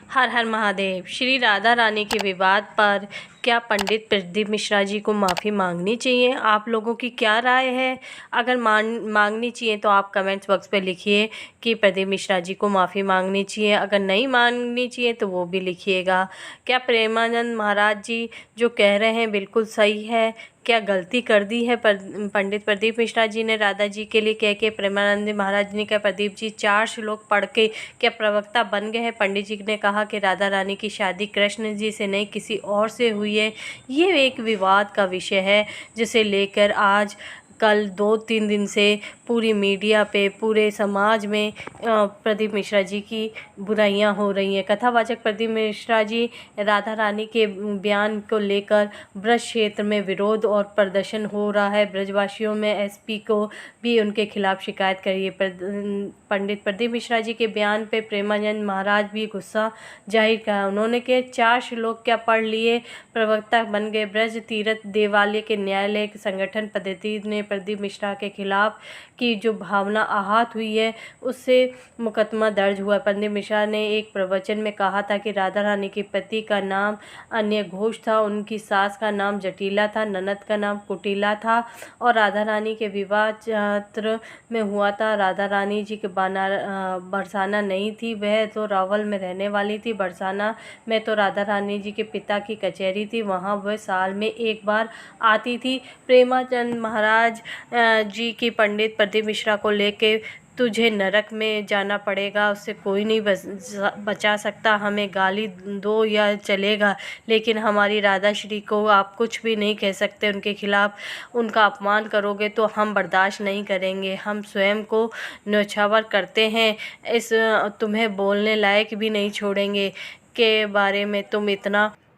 हर हर महादेव। श्री राधा रानी के विवाद पर क्या पंडित प्रदीप मिश्रा जी को माफ़ी मांगनी चाहिए? आप लोगों की क्या राय है? अगर मांगनी चाहिए तो आप कमेंट्स बॉक्स पे लिखिए कि प्रदीप मिश्रा जी को माफ़ी मांगनी चाहिए। अगर नहीं मांगनी चाहिए तो वो भी लिखिएगा। क्या प्रेमानंद महाराज जी जो कह रहे हैं बिल्कुल सही है? क्या गलती कर दी है पंडित प्रदीप मिश्रा जी ने राधा जी के लिए कह के? प्रेमानंद महाराज ने कहा प्रदीप जी 4 श्लोक पढ़ के क्या प्रवक्ता बन गए हैं? पंडित जी ने कहा कि राधा रानी की शादी कृष्ण जी से नहीं किसी और से हुई है। ये एक विवाद का विषय है जिसे लेकर आज कल 2-3 दिन से पूरी मीडिया पे पूरे समाज में प्रदीप मिश्रा जी की बुराइयां हो रही हैं। कथावाचक प्रदीप मिश्रा जी राधा रानी के बयान को लेकर ब्रज क्षेत्र में विरोध और प्रदर्शन हो रहा है। ब्रजवासियों में एसपी को भी उनके खिलाफ शिकायत करी है। पंडित प्रदीप मिश्रा जी के बयान पे प्रेमानंद महाराज भी गुस्सा जाहिर किया। उन्होंने के 4 श्लोक क्या पढ़ लिए, प्रवक्ता बन गए। ब्रज तीर्थ देवालय के न्यायालय के संगठन पद्धति ने प्रदीप मिश्रा के खिलाफ की जो भावना आहत हुई है उससे मुकदमा दर्ज हुआ। प्रदीप मिश्रा ने एक प्रवचन में कहा था कि राधा रानी के पति का नाम अन्य घोष था, उनकी सास का नाम जटिला था, ननद का नाम कुटिला था और राधा रानी के विवाह छत्र में हुआ था। राधा रानी जी के बरसाना नहीं थी, वह तो रावल में रहने वाली थी। बरसाना में तो राधा रानी जी के पिता की कचहरी थी, वहाँ वह साल में एक बार आती थी। प्रेमानंद महाराज जी की पंडित प्रदीप मिश्रा को लेके तुझे नरक में जाना पड़ेगा, उससे कोई नहीं बचा सकता, हमें गाली दो या चलेगा लेकिन हमारी राधा श्री को आप कुछ भी नहीं कह सकते। उनके खिलाफ उनका अपमान करोगे तो हम बर्दाश्त नहीं करेंगे, हम स्वयं को न्यौछावर करते हैं, इस तुम्हें बोलने लायक भी नहीं छोड़ेंगे के बारे में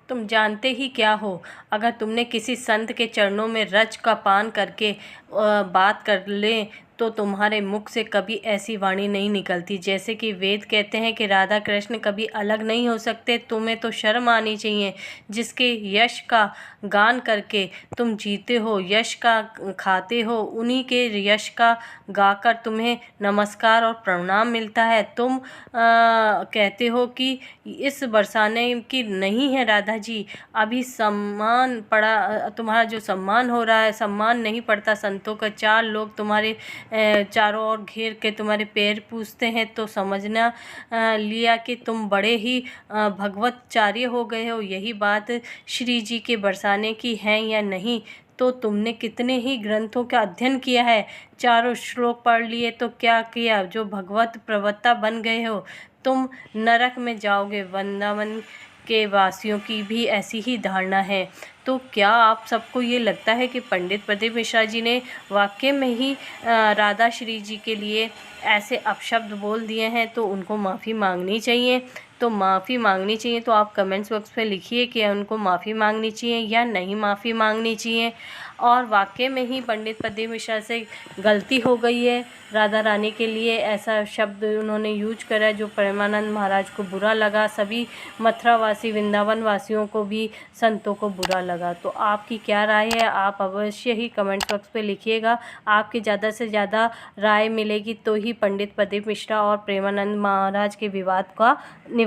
तुम जानते ही क्या हो? अगर तुमने किसी संत के चरणों में रज का पान करके बात कर ले तो तुम्हारे मुख से कभी ऐसी वाणी नहीं निकलती। जैसे कि वेद कहते हैं कि राधा कृष्ण कभी अलग नहीं हो सकते। तुम्हें तो शर्म आनी चाहिए। जिसके यश का गान करके तुम जीते हो, यश का खाते हो, उन्हीं के यश का गाकर तुम्हें नमस्कार और प्रणाम मिलता है। तुम कहते हो कि इस बरसाने की नहीं है राधा जी, अभी सम्मान पड़ा, तुम्हारा जो सम्मान हो रहा है सम्मान नहीं पड़ता संतों का। 4 लोग तुम्हारे चारों ओर घेर के तुम्हारे पैर पूजते हैं तो समझना लिया कि तुम बड़े ही भगवतचार्य हो गए हो। यही बात श्री जी के बरसाने की है या नहीं? तो तुमने कितने ही ग्रंथों का अध्ययन किया है, 4 श्लोक पढ़ लिए तो क्या किया? जो भगवत प्रवक्ता बन गए हो तुम नरक में जाओगे। वृंदावन के वासियों की भी ऐसी ही धारणा है। तो क्या आप सबको ये लगता है कि पंडित प्रदीप मिश्रा जी ने वाकई में ही राधा श्री जी के लिए ऐसे अपशब्द बोल दिए हैं तो उनको माफ़ी मांगनी चाहिए? तो माफ़ी मांगनी चाहिए तो आप कमेंट्स बॉक्स पे लिखिए कि उनको माफ़ी मांगनी चाहिए या नहीं माफ़ी मांगनी चाहिए। और वाकई में ही पंडित प्रदीप मिश्रा से गलती हो गई है, राधा रानी के लिए ऐसा शब्द उन्होंने यूज करा जो प्रेमानंद महाराज को बुरा लगा, सभी मथुरावासी वृंदावन वासियों को भी संतों को बुरा लगा। तो आपकी क्या राय है? आप अवश्य ही कमेंट बॉक्स पे लिखिएगा। आपकी ज़्यादा से ज़्यादा राय मिलेगी तो ही पंडित प्रदीप मिश्रा और प्रेमानंद महाराज के विवाद का निवारण